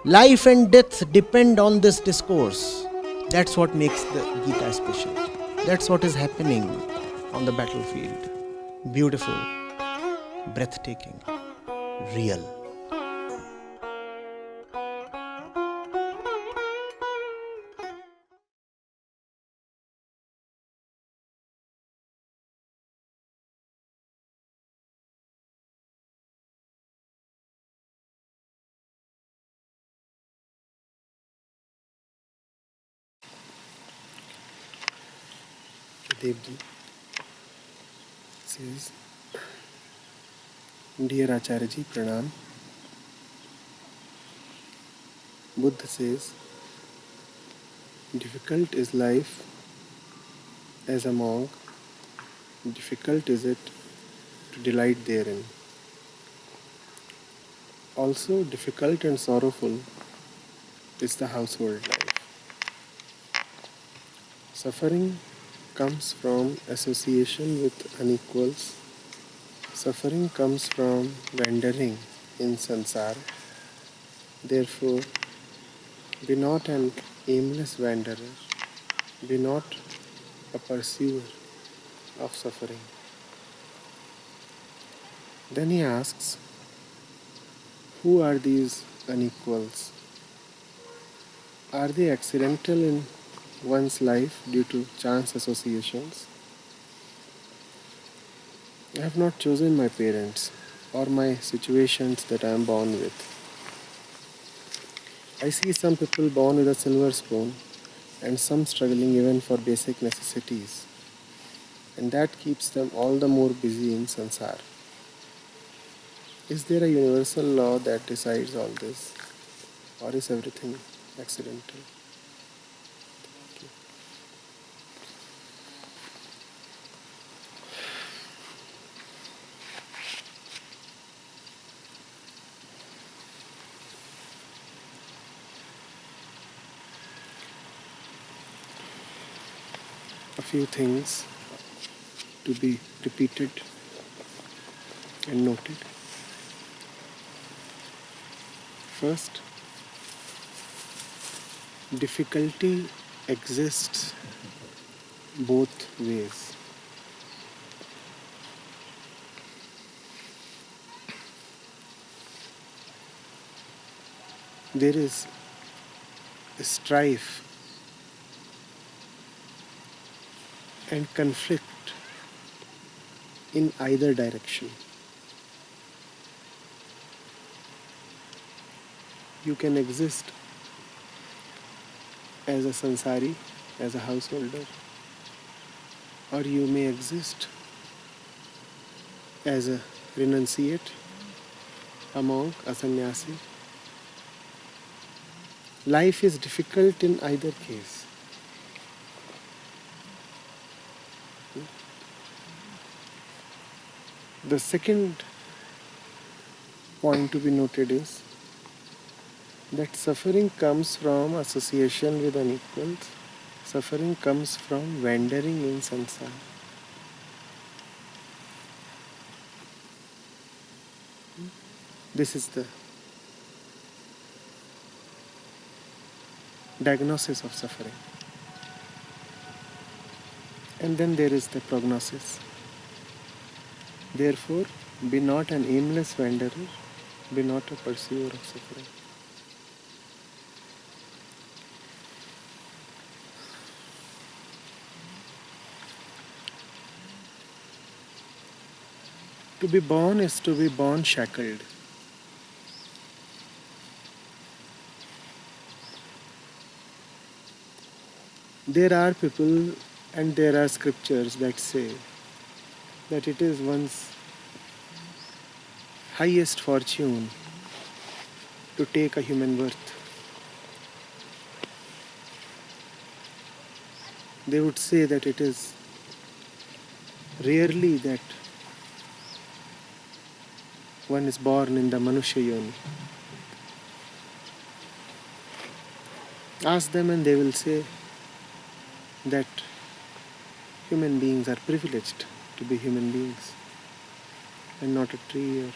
Life and death depend on this discourse. That's what makes the Gita special. That's what is happening on the battlefield. Beautiful, breathtaking, real. Devji says, Dear Acharya ji, Pranam. Buddha says, difficult is life as a monk, difficult is it to delight therein. Also difficult and sorrowful is the household life. Suffering comes from association with unequals. Suffering comes from wandering in samsara. Therefore, be not an aimless wanderer. Be not a pursuer of suffering. Then he asks, who are these unequals? Are they accidental in one's life due to chance associations? I have not chosen my parents or my situations that I am born with. I see some people born with a silver spoon and some struggling even for basic necessities, and that keeps them all the more busy in samsara. Is there a universal law that decides all this, or is everything accidental? A few things to be repeated and noted. First, difficulty exists both ways. There is strife and conflict in either direction. You can exist as a sansari, as a householder, or you may exist as a renunciate, a monk, a sannyasi. Life is difficult in either case. The second point to be noted is that suffering comes from association with unequals. Suffering comes from wandering in samsara. This is the diagnosis of suffering. And then there is the prognosis. Therefore, be not an aimless wanderer, be not a pursuer of suffering. To be born is to be born shackled. There are people and there are scriptures that say that it is one's highest fortune to take a human birth. They would say that it is rarely that one is born in the Manushya Yoni. Ask them and they will say that human beings are privileged to be human beings and not a tree or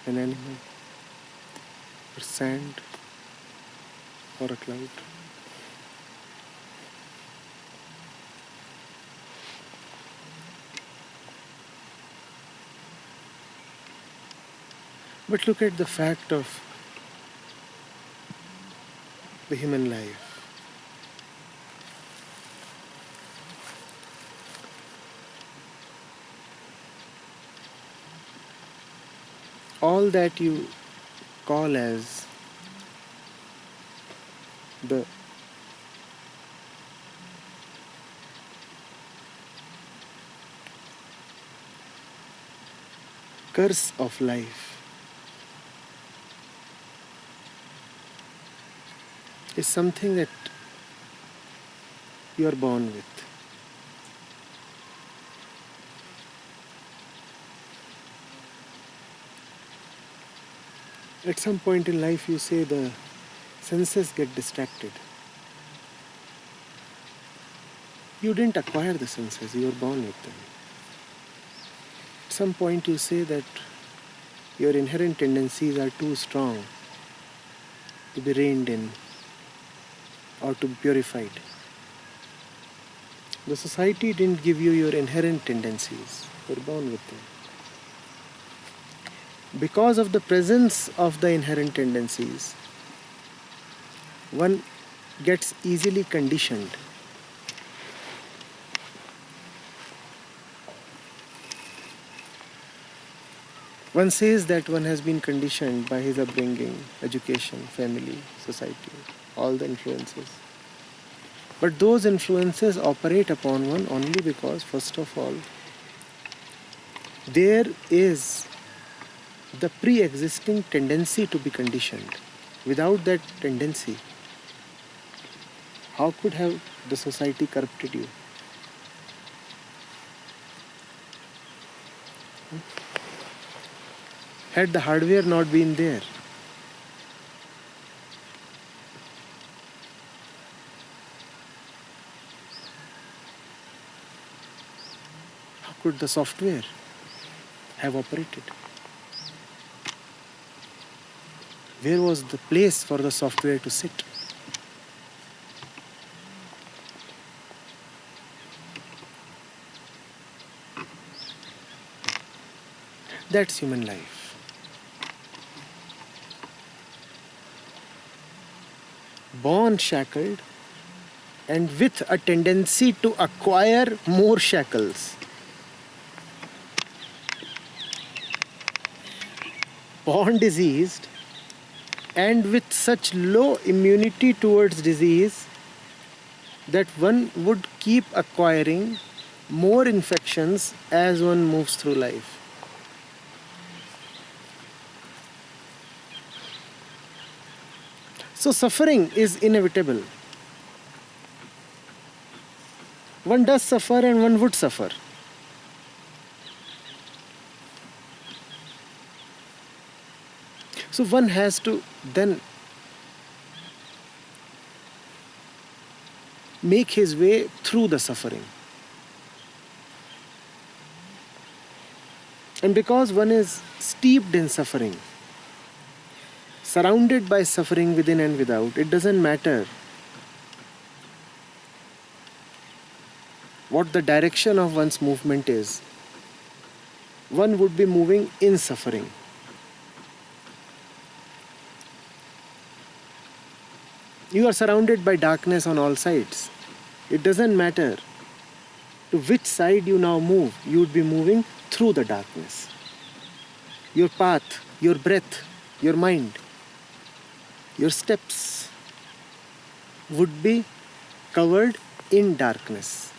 an animal or sand or a cloud. But look at the fact of the human life. All that you call as the curse of life is something that you are born with. At some point in life, you say the senses get distracted. You didn't acquire the senses, you were born with them. At some point, you say that your inherent tendencies are too strong to be reined in or to be purified. The society didn't give you your inherent tendencies, you were born with them. Because of the presence of the inherent tendencies, one gets easily conditioned. One says that one has been conditioned by his upbringing, education, family, society, all the influences. But those influences operate upon one only because, first of all, there is the pre-existing tendency to be conditioned. Without that tendency, how could have the society corrupted you? Had the hardware not been there, how could the software have operated? Where was the place for the software to sit? That's human life. Born shackled and with a tendency to acquire more shackles. Born diseased and with such low immunity towards disease that one would keep acquiring more infections as one moves through life. So suffering is inevitable. One does suffer and one would suffer. So one has to then make his way through the suffering. And because one is steeped in suffering, surrounded by suffering within and without, it doesn't matter what the direction of one's movement is. One would be moving in suffering. You are surrounded by darkness on all sides. It doesn't matter to which side you now move, you would be moving through the darkness. Your path, your breath, your mind, your steps would be covered in darkness.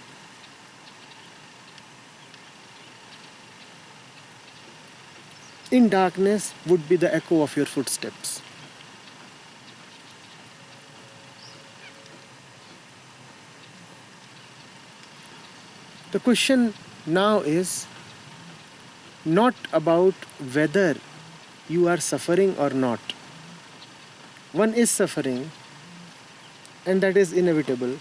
In darkness would be the echo of your footsteps. The question now is not about whether you are suffering or not. One is suffering, and that is inevitable.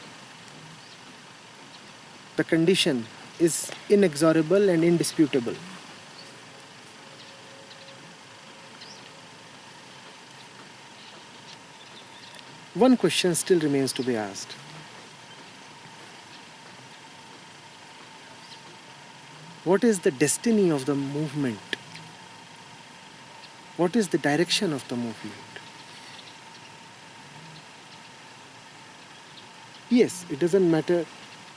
The condition is inexorable and indisputable. one question still remains to be asked. What is the destiny of the movement? What is the direction of the movement? Yes, it doesn't matter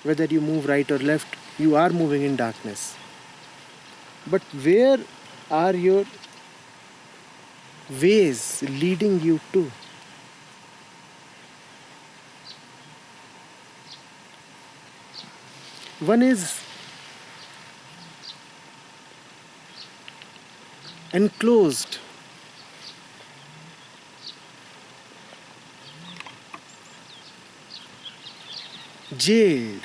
whether you move right or left, you are moving in darkness. But where are your ways leading you to? One is enclosed, jailed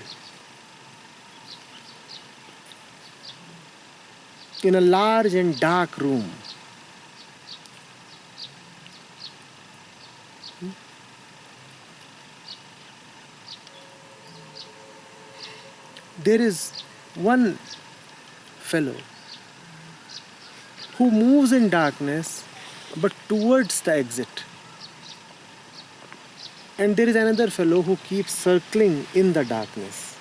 in a large and dark room. There is one fellow who moves in darkness but towards the exit. And there is another fellow who keeps circling in the darkness.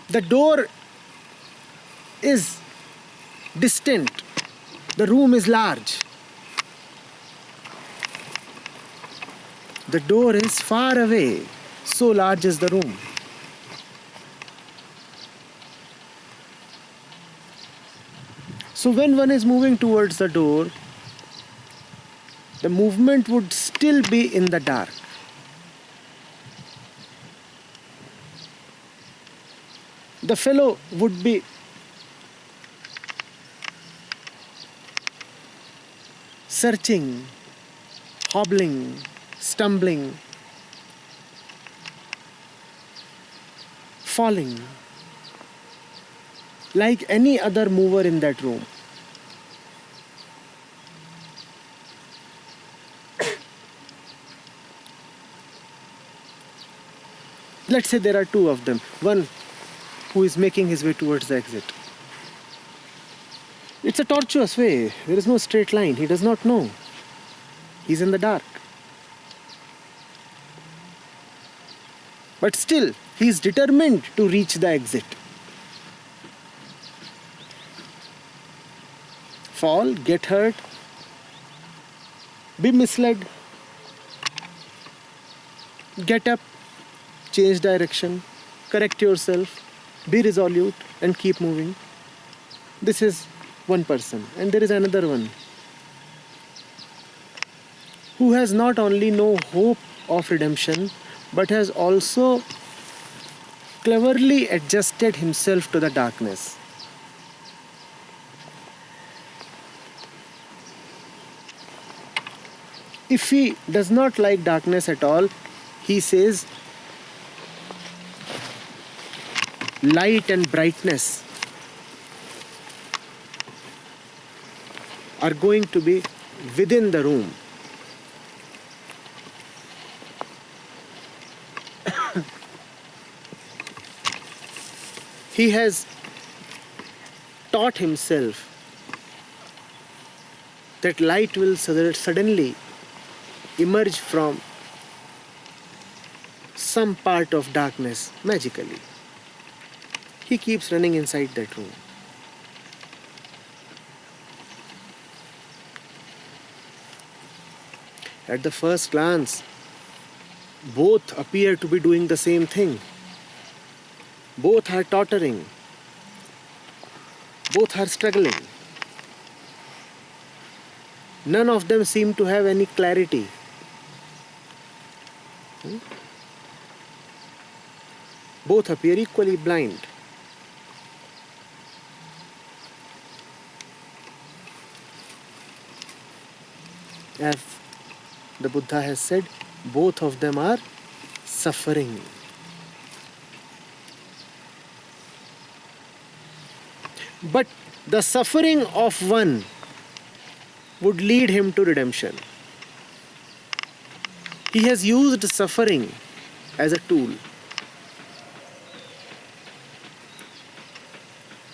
The door is distant. The room is large. The door is far away. So large is the room. So when one is moving towards the door, the movement would still be in the dark. The fellow would be searching, hobbling, stumbling, falling, like any other mover in that room. Let's say there are two of them. One who is making his way towards the exit. It's a tortuous way. There is no straight line. He does not know. He's in the dark. But still, he is determined to reach the exit. Fall, get hurt, be misled, get up, change direction, correct yourself, be resolute and keep moving. This is one person. And there is another one who has not only no hope of redemption, but has also cleverly adjusted himself to the darkness. If he does not like darkness at all, he says light and brightness are going to be within the room. He has taught himself that light will suddenly emerge from some part of darkness magically. He keeps running inside that room. At the first glance, both appear to be doing the same thing. Both are tottering. Both are struggling. None of them seem to have any clarity. Both appear equally blind. As the Buddha has said, both of them are suffering. But the suffering of one would lead him to redemption. He has used suffering as a tool.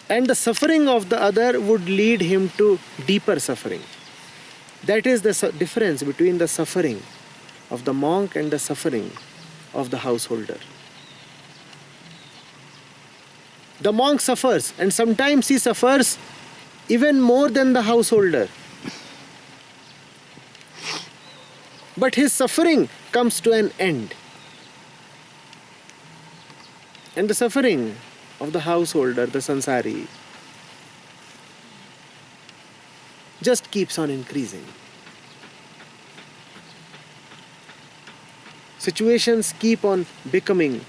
And the suffering of the other would lead him to deeper suffering. That is the difference between the suffering of the monk and the suffering of the householder. The monk suffers, and sometimes he suffers even more than the householder. But his suffering comes to an end. And the suffering of the householder, the sansari, just keeps on increasing. Situations keep on becoming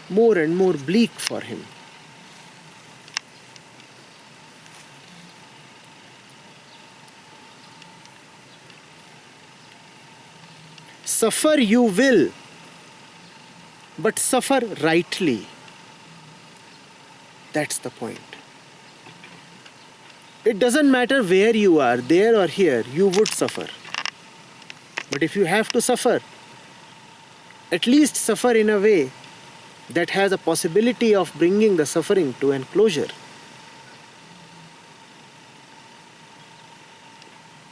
more and more bleak for him. Suffer you will, but suffer rightly. That's the point. It doesn't matter where you are, there or here, you would suffer. But if you have to suffer, at least suffer in a way that has a possibility of bringing the suffering to an closure.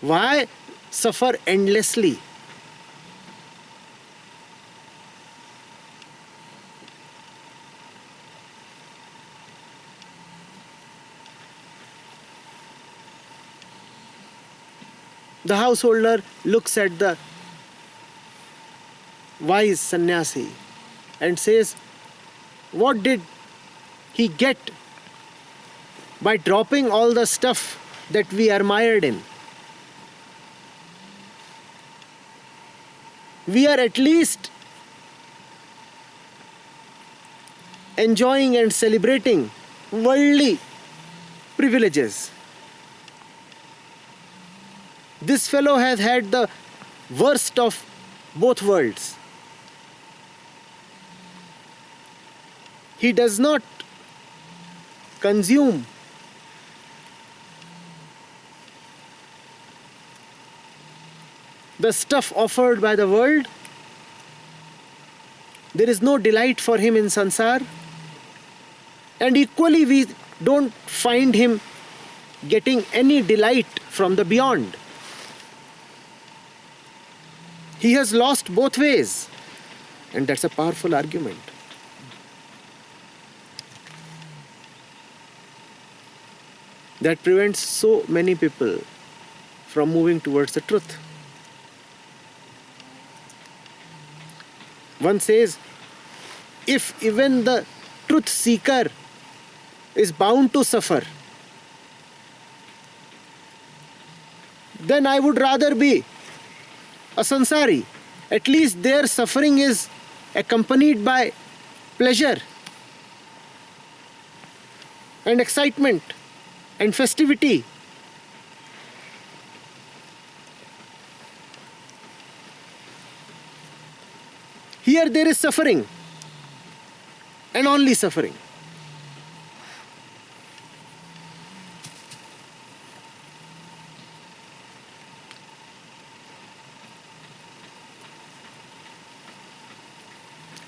Why suffer endlessly? The householder looks at the wise sannyasi and says, what did he get by dropping all the stuff that we are mired in? We are at least enjoying and celebrating worldly privileges. This fellow has had the worst of both worlds. He does not consume the stuff offered by the world. There is no delight for him in samsara. And equally, we don't find him getting any delight from the beyond. He has lost both ways. And that's a powerful argument. That prevents so many people from moving towards the truth. One says, if even the truth seeker is bound to suffer, then I would rather be a sansari. At least their suffering is accompanied by pleasure and excitement and festivity. Here there is suffering and only suffering.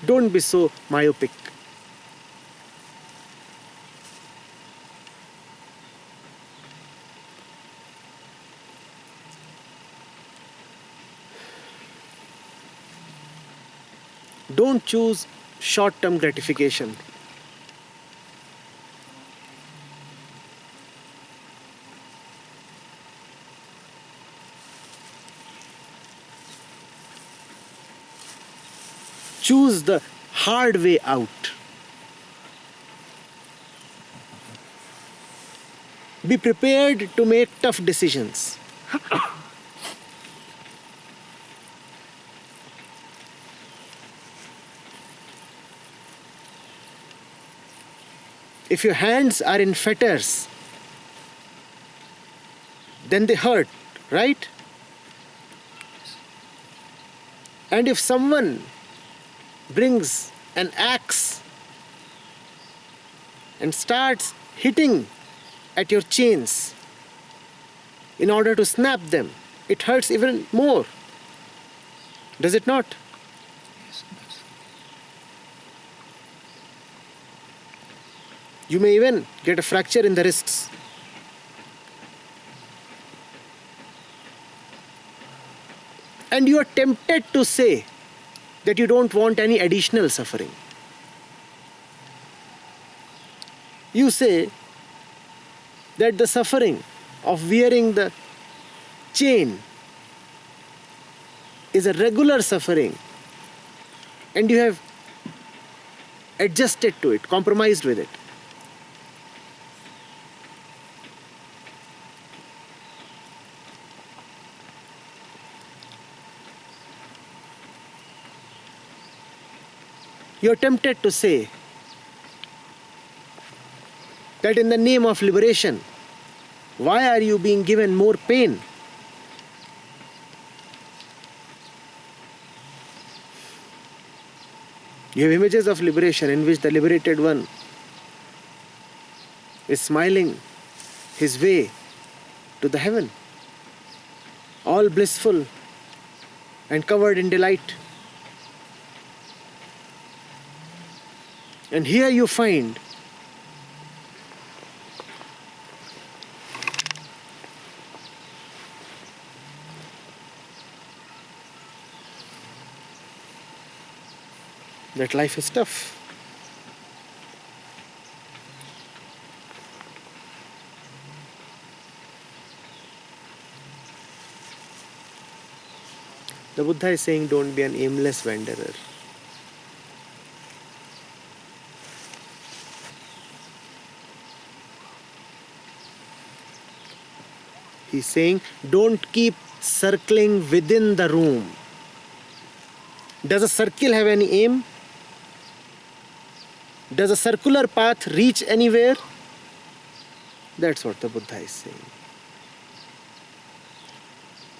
Don't be so myopic. Don't choose short-term gratification. Choose the hard way out. Be prepared to make tough decisions. If your hands are in fetters, then they hurt, right? And if someone brings an axe and starts hitting at your chains in order to snap them, it hurts even more. Does it not? You may even get a fracture in the wrists. And you are tempted to say that you don't want any additional suffering. You say that the suffering of wearing the chain is a regular suffering, and you have adjusted to it, compromised with it. You are tempted to say that in the name of liberation, why are you being given more pain? You have images of liberation in which the liberated one is smiling his way to the heaven, all blissful and covered in delight. And here you find that life is tough. The Buddha is saying, don't be an aimless wanderer. He's saying, don't keep circling within the room. Does a circle have any aim? Does a circular path reach anywhere? That's what the Buddha is saying.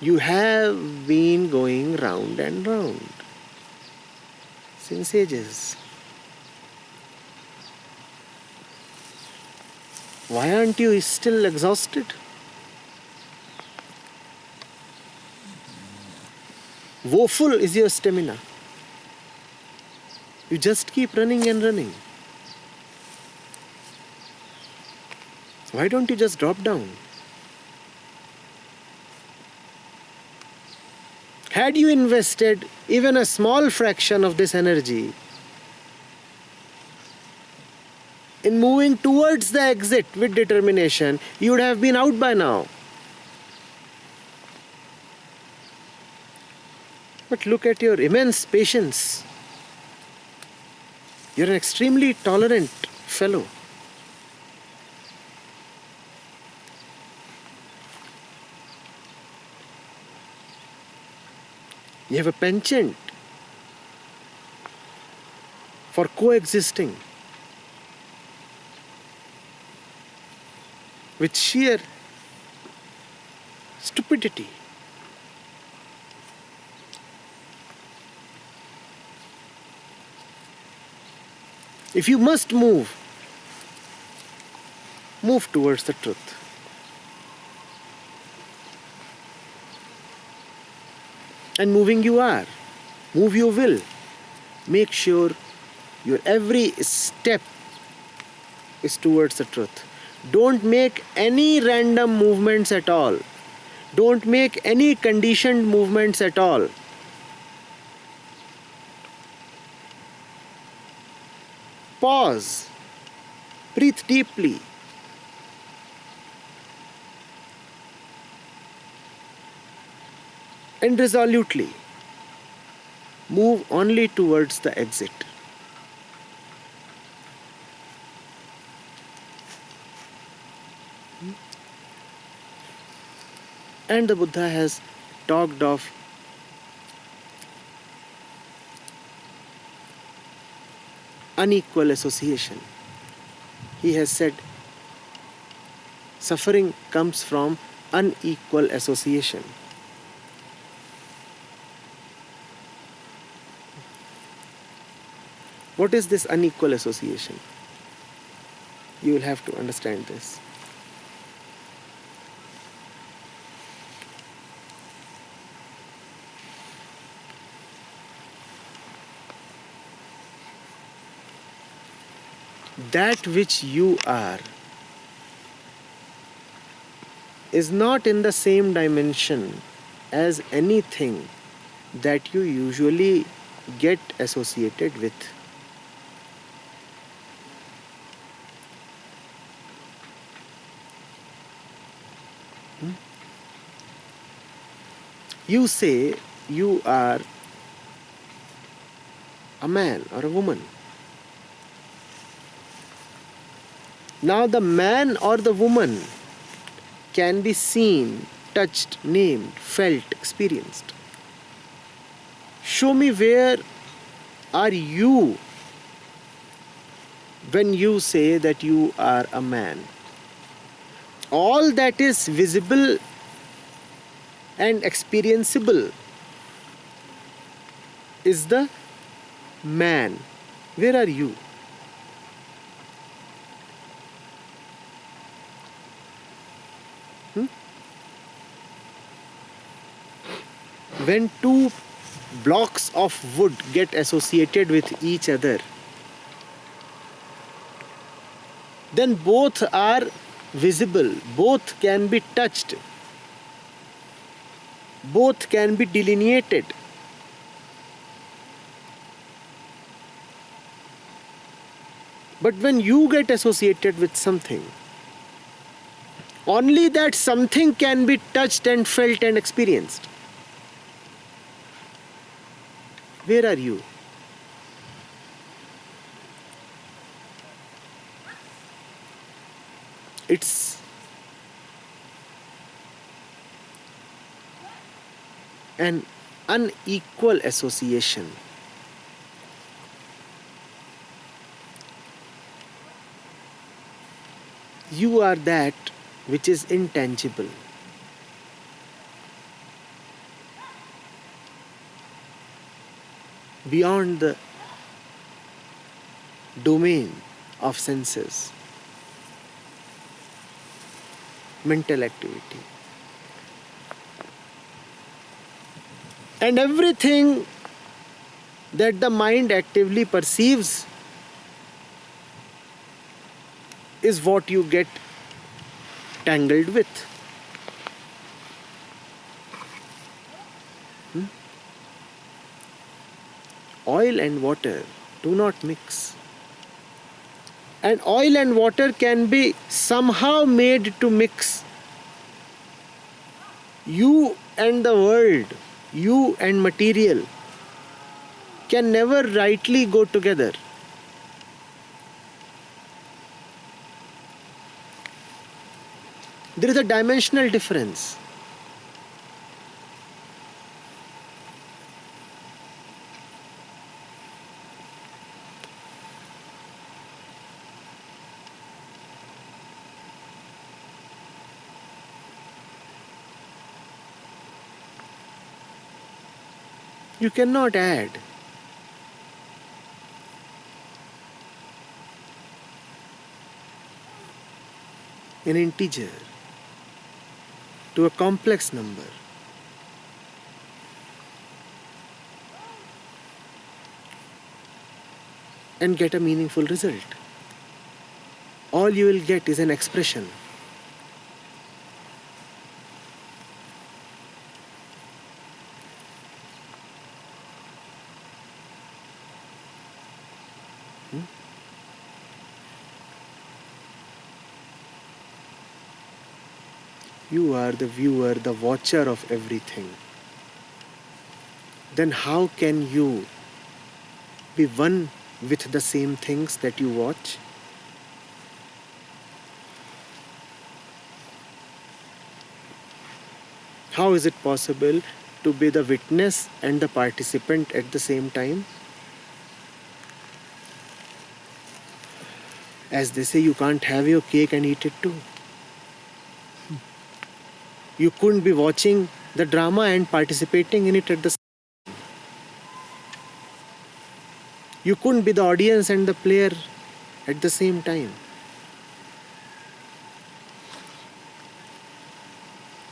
You have been going round and round since ages. Why aren't you still exhausted? Woeful is your stamina. You just keep running and running. Why don't you just drop down? Had you invested even a small fraction of this energy in moving towards the exit with determination, you would have been out by now. But look at your immense patience. You're an extremely tolerant fellow. You have a penchant for coexisting with sheer stupidity. If you must move towards the truth. And moving you are. Move you will. Make sure your every step is towards the truth. Don't make any random movements at all. Don't make any conditioned movements at all. Pause. Breathe deeply. And resolutely move only towards the exit. And the Buddha has talked of unequal association. He has said suffering comes from unequal association. What is this unequal association? You will have to understand this. That which you are is not in the same dimension as anything that you usually get associated with. You say you are a man or a woman. Now the man or the woman can be seen, touched, named, felt, experienced. Show me where are you when you say that you are a man. All that is visible and experienceable is the man. Where are you? When two blocks of wood get associated with each other, then both are visible, both can be touched, both can be delineated. But when you get associated with something, only that something can be touched and felt and experienced. Where are you? It's an unequal association. You are that which is intangible. Beyond the domain of senses, mental activity. And everything that the mind actively perceives is what you get tangled with. Oil and water do not mix. And oil and water can be somehow made to mix. You and the world, you and material can never rightly go together. There is a dimensional difference. You cannot add. An integer to a complex number. And get a meaningful result. All you will get is an expression. You are the viewer, the watcher of everything. Then how can you be one with the same things that you watch? How is it possible to be the witness and the participant at the same time? As they say, you can't have your cake and eat it too. You couldn't be watching the drama and participating in it at the same time. You couldn't be the audience and the player at the same time.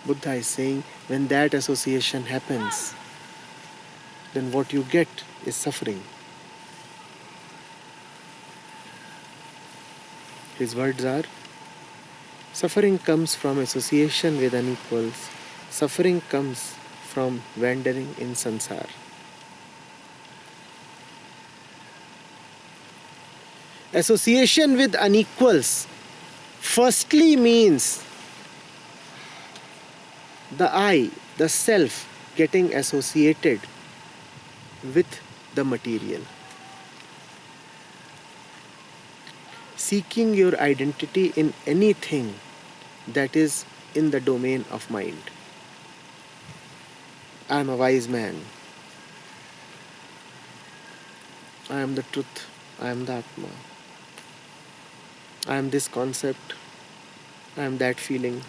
Buddha is saying, when that association happens, then what you get is suffering. His words are, suffering comes from association with unequals. Suffering comes from wandering in samsara. Association with unequals firstly means the I, the self, getting associated with the material. Seeking your identity in anything that is in the domain of mind. I am a wise man. I am the truth. I am the Atma. I am this concept. I am that feeling.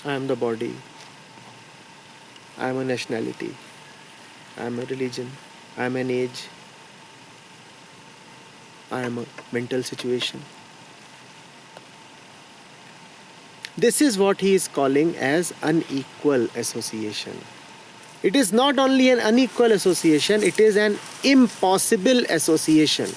I am the body. I am a nationality. I am a religion. I am an age. I am a mental situation. This is what he is calling as unequal association. It is not only an unequal association, it is an impossible association.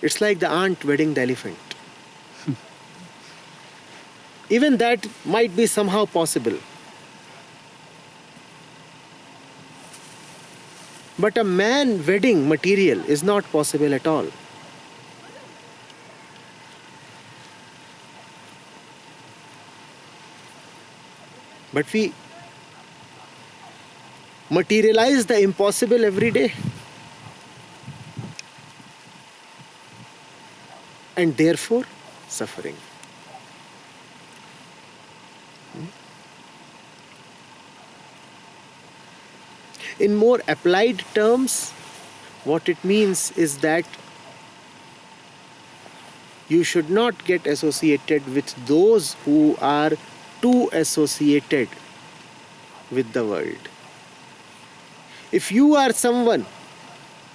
It's like the ant wedding the elephant. Even that might be somehow possible. But a man wedding material is not possible at all. But we materialize the impossible every day. And therefore, suffering. In more applied terms, what it means is that you should not get associated with those who are too associated with the world. If you are someone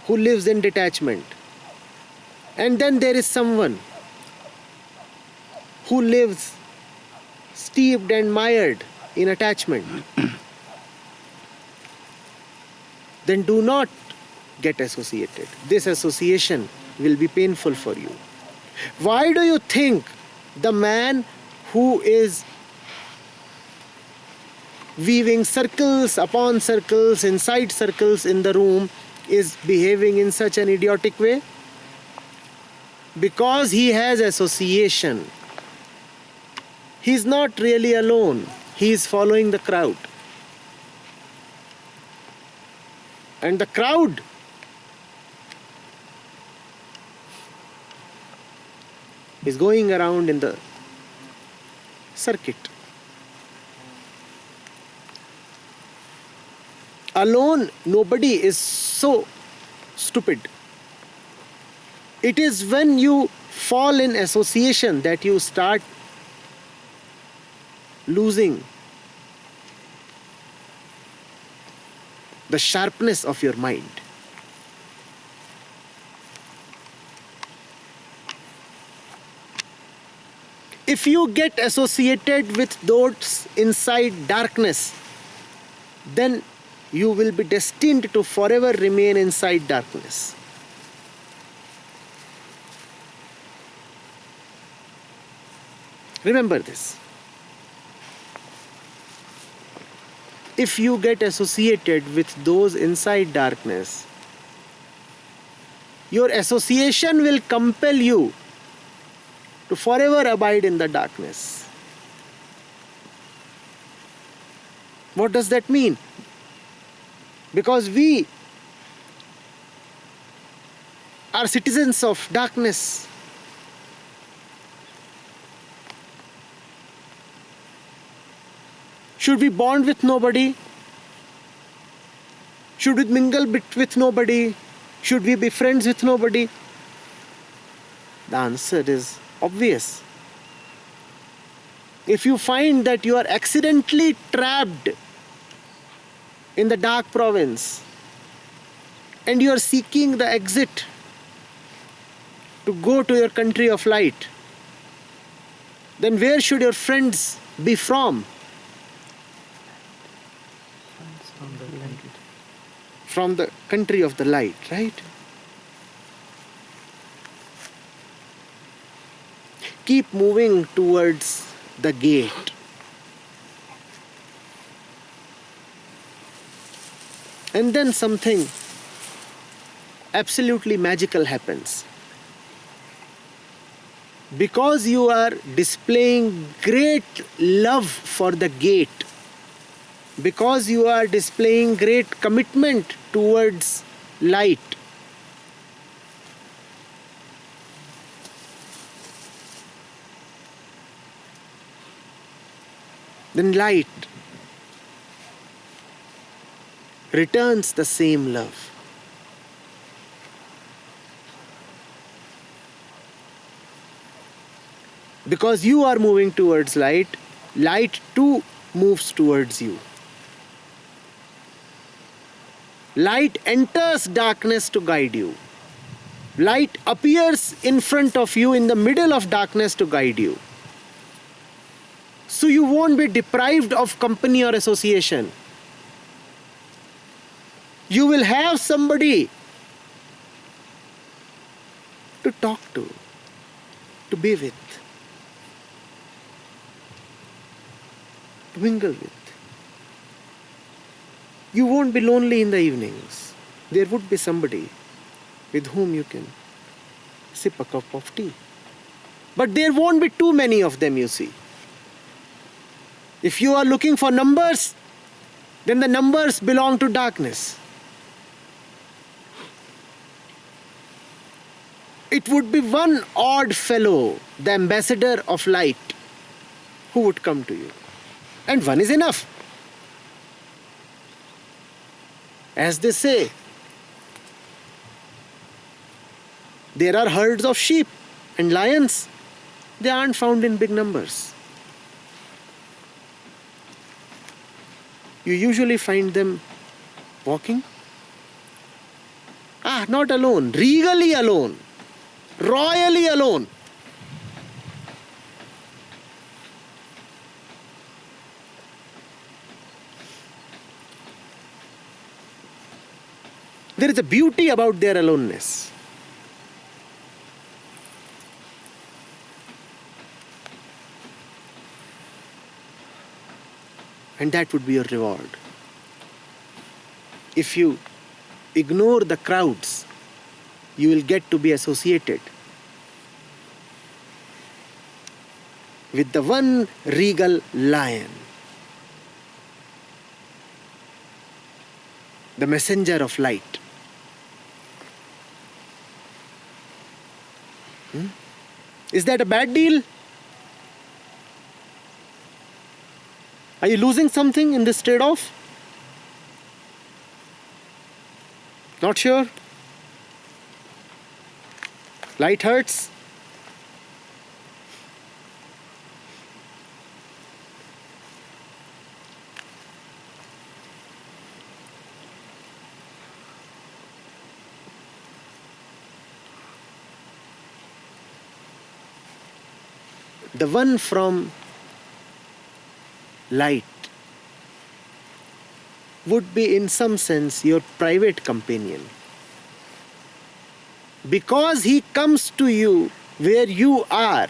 who lives in detachment, and then there is someone who lives steeped and mired in attachment, then do not get associated. This association will be painful for you. Why do you think the man who is weaving circles upon circles inside circles in the room is behaving in such an idiotic way? Because he has association. He is not really alone. He is following the crowd. And the crowd is going around in the circuit. Alone, nobody is so stupid. It is when you fall in association that you start losing the sharpness of your mind. If you get associated with those inside darkness, then you will be destined to forever remain inside darkness. Remember this. If you get associated with those inside darkness, your association will compel you to forever abide in the darkness. What does that mean? Because we are citizens of darkness. Should we bond with nobody? Should we mingle with nobody? Should we be friends with nobody? The answer is obvious. If you find that you are accidentally trapped in the dark province and you are seeking the exit to go to your country of light, then where should your friends be from? From the country of the light, right? Keep moving towards the gate. And then something absolutely magical happens. Because you are displaying great love for the gate, because you are displaying great commitment towards light, then light returns the same love. Because you are moving towards light, light too moves towards you. Light enters darkness to guide you. Light appears in front of you in the middle of darkness to guide you. So you won't be deprived of company or association. You will have somebody to talk to be with, to mingle with. You won't be lonely in the evenings. There would be somebody with whom you can sip a cup of tea. But there won't be too many of them, you see. If you are looking for numbers, then the numbers belong to darkness. It would be one odd fellow, the ambassador of light, who would come to you. And one is enough. As they say, there are herds of sheep and lions. They aren't found in big numbers. You usually find them walking. Not alone, regally alone, royally alone. There is a beauty about their aloneness. And that would be your reward. If you ignore the crowds, you will get to be associated with the one regal lion, the messenger of light. Is that a bad deal? Are you losing something in this trade-off? Not sure? Light hurts? The one from light would be in some sense your private companion. Because he comes to you where you are,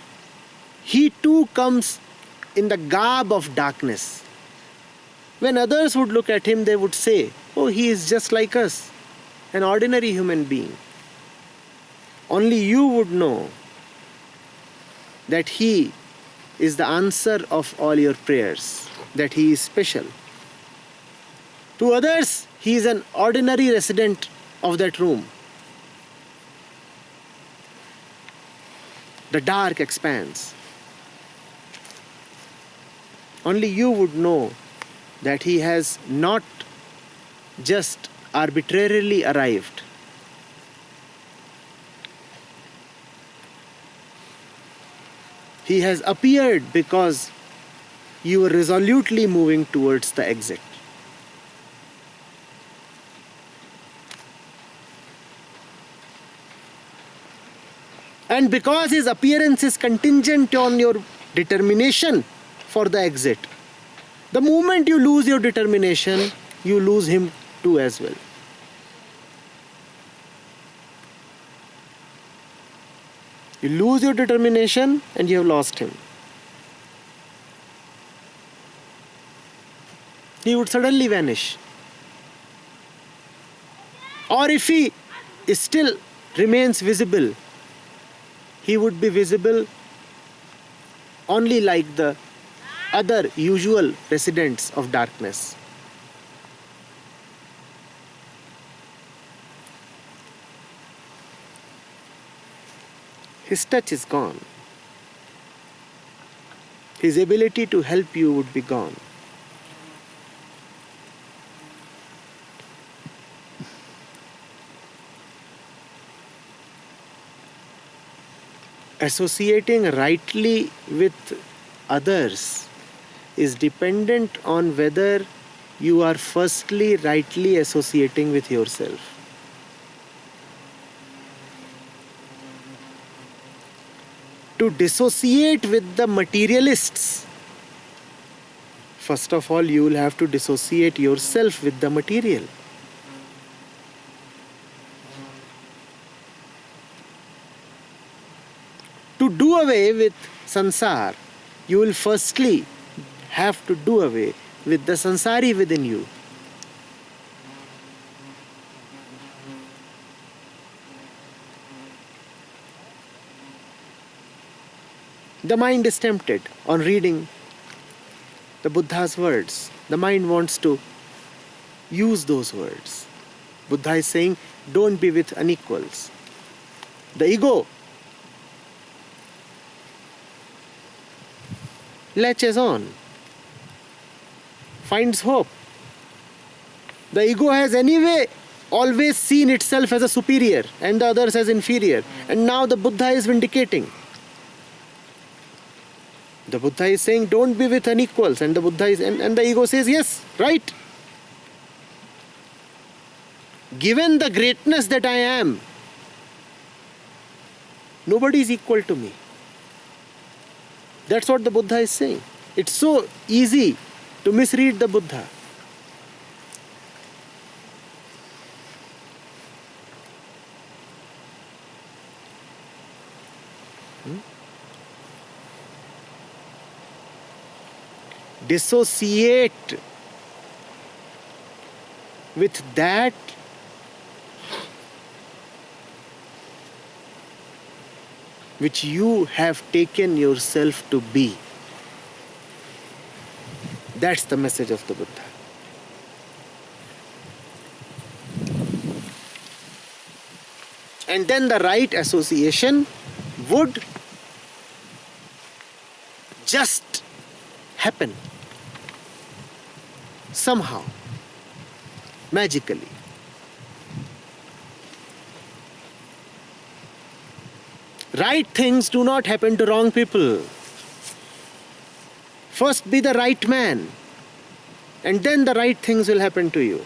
he too comes in the garb of darkness. When others would look at him, they would say, "Oh, he is just like us, an ordinary human being." Only you would know that he is the answer of all your prayers, that he is special. To others, he is an ordinary resident of that room. The dark expanse. Only you would know that he has not just arbitrarily arrived. He has appeared because you were resolutely moving towards the exit. And because his appearance is contingent on your determination for the exit. The moment you lose your determination, you lose him too as well. You lose your determination and you have lost him. He would suddenly vanish. Or if he still remains visible, he would be visible only like the other usual residents of darkness. His touch is gone. His ability to help you would be gone. Associating rightly with others is dependent on whether you are firstly rightly associating with yourself. To dissociate with the materialists, first of all, you will have to dissociate yourself with the material. To do away with samsara, you will firstly have to do away with the samsari within you. The mind is tempted on reading the Buddha's words. The mind wants to use those words. Buddha is saying, don't be with unequals. The ego latches on, finds hope. The ego has anyway always seen itself as a superior and the others as inferior. And now the Buddha is vindicating. The Buddha is saying, don't be with unequals. And the Buddha is, and the ego says, yes, right. Given the greatness that I am, nobody is equal to me. That's what the Buddha is saying. It's so easy to misread the Buddha. Dissociate with that which you have taken yourself to be. That's the message of the Buddha. And then the right association would just happen somehow, magically. Right things do not happen to wrong people. First be the right man, and then the right things will happen to you.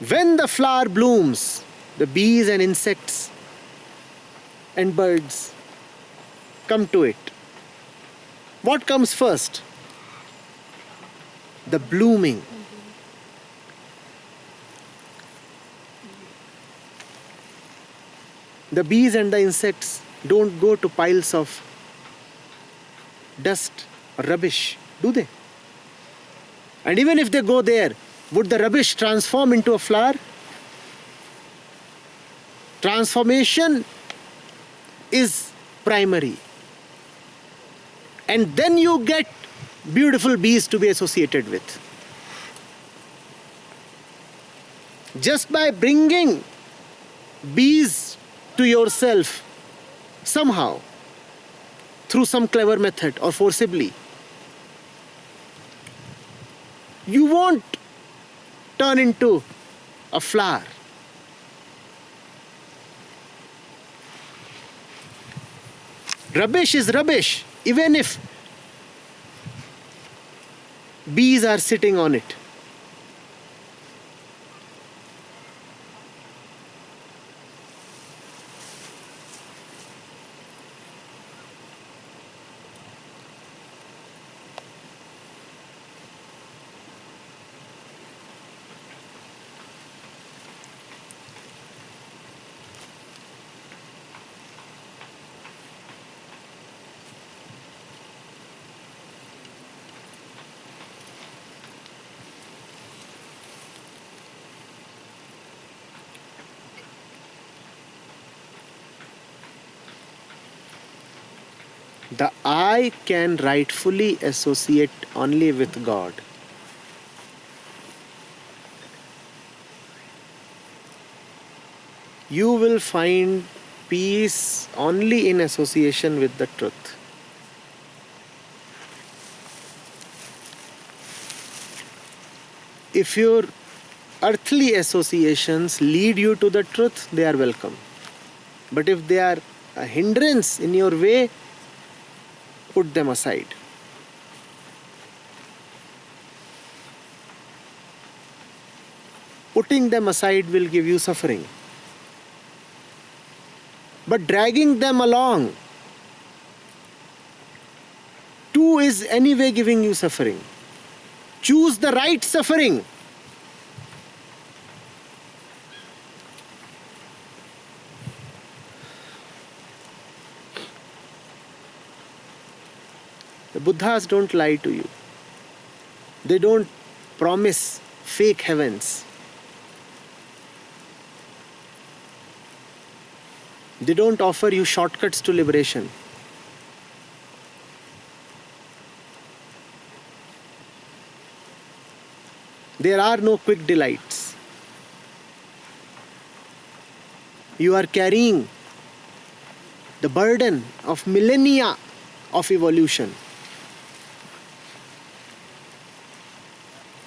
When the flower blooms, the bees and insects and birds come to it. What comes first? The blooming. The bees and the insects don't go to piles of dust or rubbish, do they? And even if they go there, would the rubbish transform into a flower? Transformation is primary. And then you get beautiful bees to be associated with. Just by bringing bees to yourself somehow, through some clever method or forcibly, you won't turn into a flower. Rubbish is rubbish, even if bees are sitting on it. The I can rightfully associate only with God. You will find peace only in association with the truth. If your earthly associations lead you to the truth, they are welcome. But if they are a hindrance in your way, put them aside. Putting them aside will give you suffering. But dragging them along too is anyway giving you suffering. Choose the right suffering. The Buddhas don't lie to you. They don't promise fake heavens. They don't offer you shortcuts to liberation. There are no quick delights. You are carrying the burden of millennia of evolution.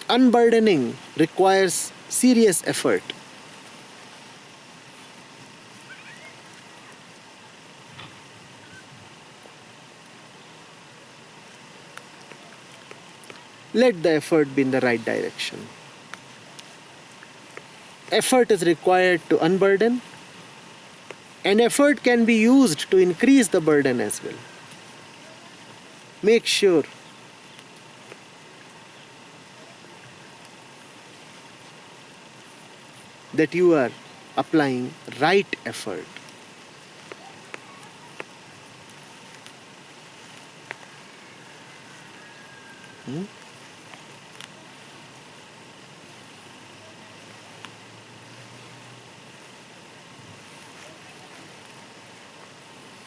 Unburdening requires serious effort. Let the effort be in the right direction. Effort is required to unburden, and effort can be used to increase the burden as well. Make sure that you are applying right effort.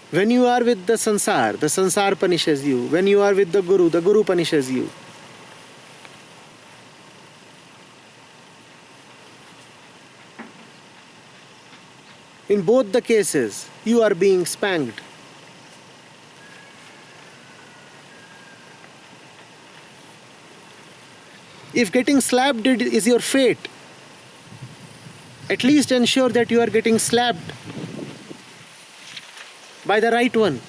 When you are with the sansar punishes you. When you are with the guru punishes you. In both the cases, you are being spanked. If getting slapped is your fate, at least ensure that you are getting slapped by the right one.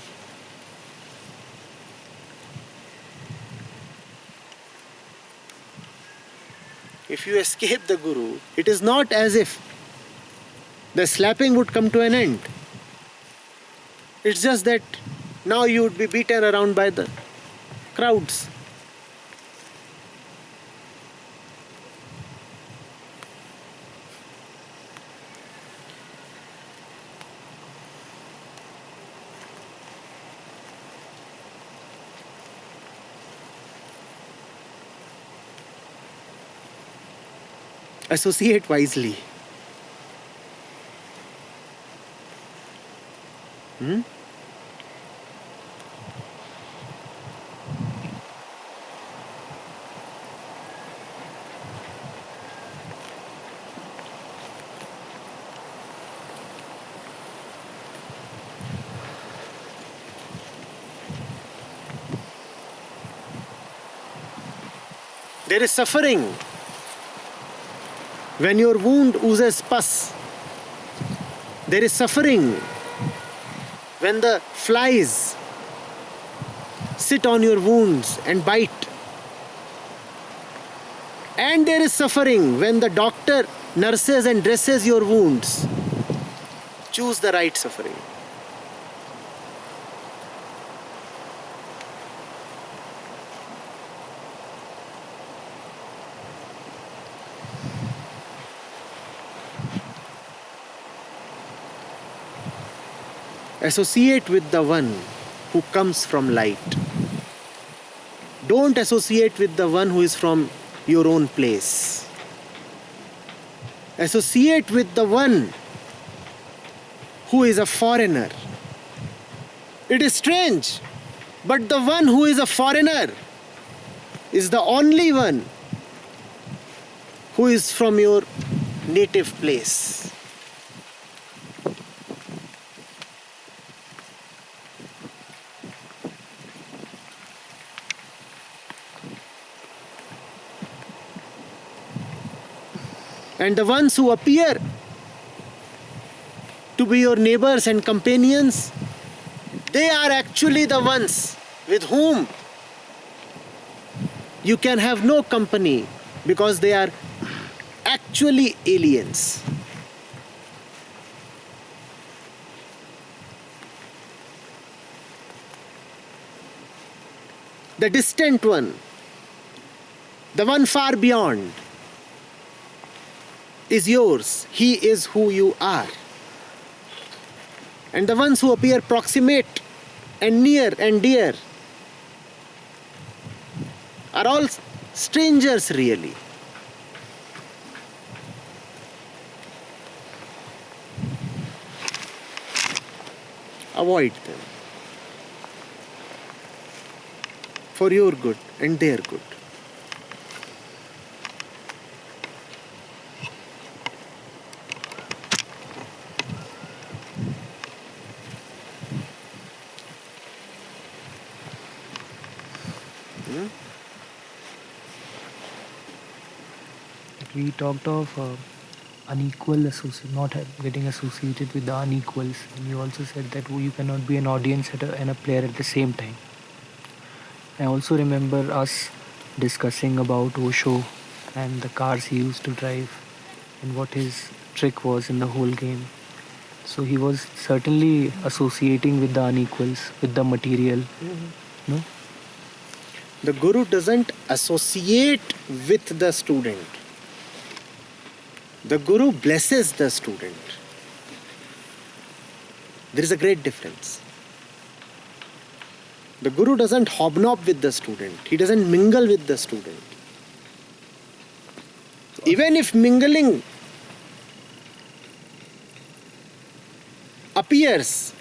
If you escape the guru, it is not as if the slapping would come to an end. It's just that now you would be beaten around by the crowds. Associate wisely. There is suffering when your wound oozes pus. There is suffering when the flies sit on your wounds and bite. And there is suffering when the doctor nurses and dresses your wounds. Choose the right suffering. Associate with the one who comes from light. Don't associate with the one who is from your own place. Associate with the one who is a foreigner. It is strange. But the one who is a foreigner is the only one who is from your native place. And the ones who appear to be your neighbors and companions, they are actually the ones with whom you can have no company, because they are actually aliens. The distant one, the one far beyond, is yours. He is who you are. And the ones who appear proximate and near and dear are all strangers really. Avoid them for your good and their good. We talked of unequal not getting associated with the unequals, and you also said that you cannot be an audience and a player at the same time. I also remember us discussing about Osho and the cars he used to drive and what his trick was in the whole game. So he was certainly associating with the unequals, with the material. No? The guru doesn't associate with the student. The guru blesses the student. There is a great difference. The guru doesn't hobnob with the student. He doesn't mingle with the student. Even if mingling appears,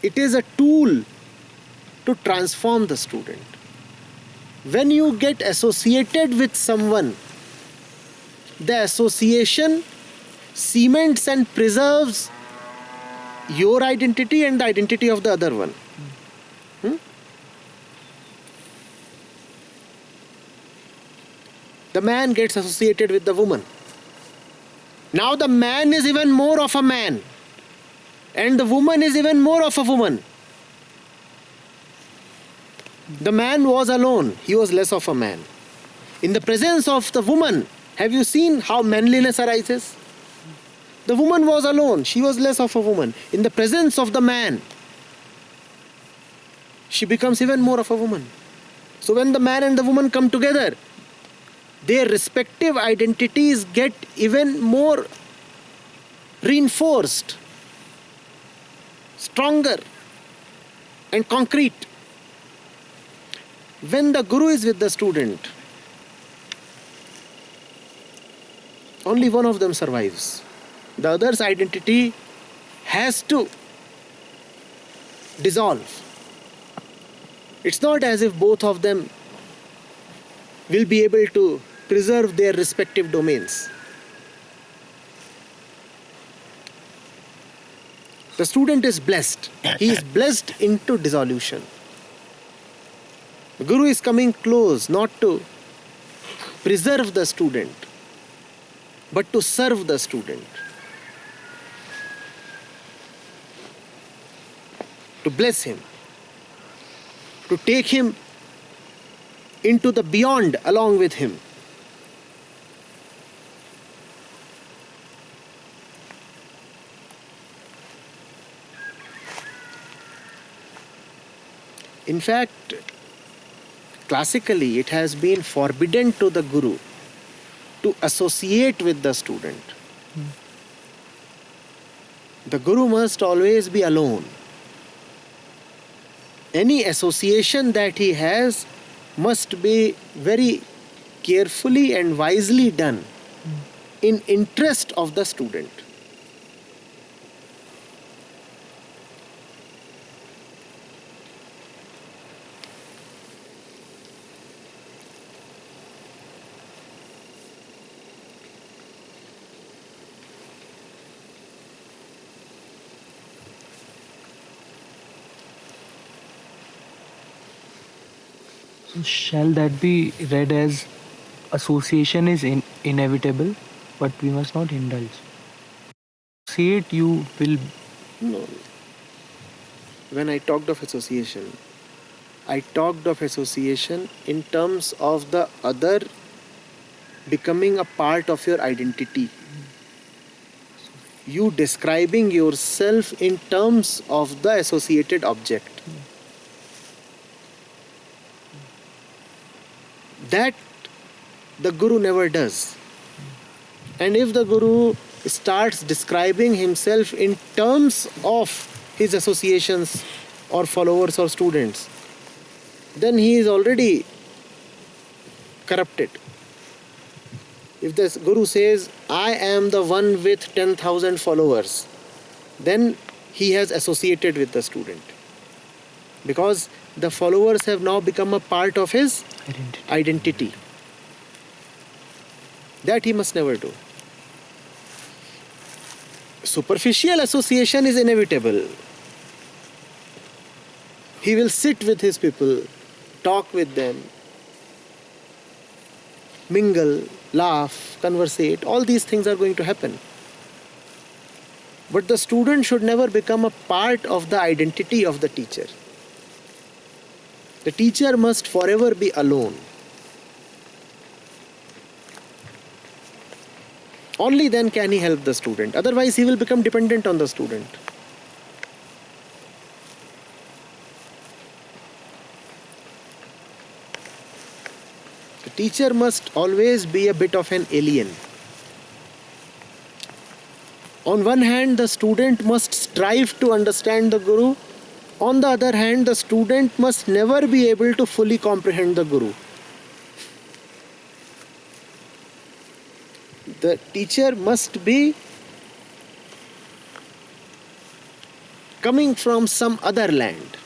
it is a tool to transform the student. When you get associated with someone, the association cements and preserves your identity and the identity of the other one. The man gets associated with the woman. Now the man is even more of a man, and the woman is even more of a woman. The man was alone, he was less of a man. In the presence of the woman, have you seen how manliness arises? The woman was alone, she was less of a woman. In the presence of the man, she becomes even more of a woman. So when the man and the woman come together, their respective identities get even more reinforced, stronger and concrete. When the guru is with the student, only one of them survives. The other's identity has to dissolve. It's not as if both of them will be able to preserve their respective domains. The student is blessed. He is blessed into dissolution. The guru is coming close, not to preserve the student, but to serve the student, to bless him, to take him into the beyond along with him. In fact, classically it has been forbidden to the guru to associate with the student. The guru must always be alone. Any association that he has must be very carefully and wisely done in interest of the student. So shall that be read as association is inevitable, but we must not indulge? See it, you will. No. When I talked of association, I talked of association in terms of the other becoming a part of your identity. You describing yourself in terms of the associated object. That the Guru never does. And if the Guru starts describing himself in terms of his associations or followers or students, then he is already corrupted. If the Guru says, I am the one with 10,000 followers, then he has associated with the student. Because the followers have now become a part of his identity. That he must never do. Superficial association is inevitable. He will sit with his people, talk with them, mingle, laugh, conversate. All these things are going to happen. But the student should never become a part of the identity of the teacher. The teacher must forever be alone. Only then can he help the student. Otherwise, he will become dependent on the student. The teacher must always be a bit of an alien. On one hand, the student must strive to understand the Guru. On the other hand, the student must never be able to fully comprehend the Guru. The teacher must be coming from some other land.